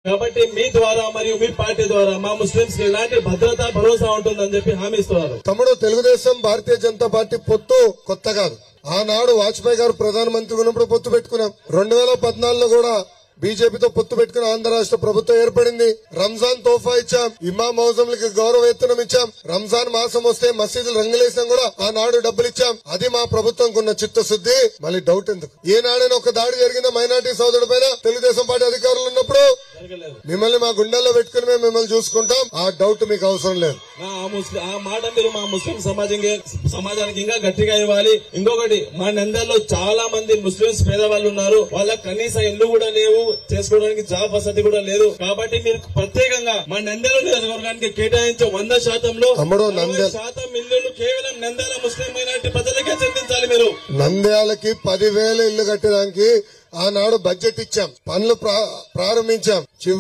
కాబట్టి మీ ద్వారా మరియు మీ పార్టీ ద్వారా మా ముస్లింస్ కి ఇలాంటి భద్రత భరోసా ఉంటుందని చెప్పి హామీ ఇస్తున్నారు. తమ్ముడు, తెలుగుదేశం భారతీయ జనతా పార్టీ పొత్తు కొత్త కాదు. ఆనాడు వాజ్పేయి గారు ప్రధానమంత్రి ఉన్నప్పుడు పొత్తు పెట్టుకున్నాం. 2014లో కూడా బీజేపీతో పొత్తు పెట్టుకుని ఆంధ్ర రాష్ట్ర ప్రభుత్వం ఏర్పడింది. రంజాన్ తోఫా ఇచ్చాం, ఇమాం మౌజంలకి గౌరవ వేతనం ఇచ్చాం. రంజాన్ మాసం వస్తే మసీదులు రంగులేసాం కూడా ఆనాడు డబ్బులు ఇచ్చాం. అది మా ప్రభుత్వంకు ఉన్న చిత్తశుద్ధి. మళ్ళీ డౌట్ ఎందుకు? ఏనాడైనా ఒక దాడి జరిగిందా మైనార్టీ సోదరుడి పైన? తెలుగుదేశం పార్టీ అధికారులు ఉన్నప్పుడు మిమ్మల్ని మా గుండెల్లో పెట్టుకుని మేము మిమ్మల్ని చూసుకుంటాం. ఆ డౌట్ మీకు అవసరం లేదు. ఆ మాట మీరు మా ముస్లిం సమాజానికి ఇంకా గట్టిగా ఇవ్వాలి. ఇంకొకటి, మా నంద్యాలలో చాలా మంది ముస్లింస్ పేదవాళ్ళు ఉన్నారు. వాళ్ళకి కనీస ఇల్లు కూడా లేవు, చేసుకోవడానికి జాబ్ వసతి కూడా లేదు. కాబట్టి మీరు ప్రత్యేకంగా మా నంద్యాల నియోజకవర్గానికి కేటాయించే 100%లో 90% ఇల్లులు కేవలం నంద్యాల ముస్లిం మైనారిటీ ప్రజలకే చెందించాలి. మీరు నంద్యాలకి 10,000 ఇల్లు కట్టడానికి ఆనాడు బడ్జెట్ ఇచ్చాం, పనులు ప్రారంభించాం.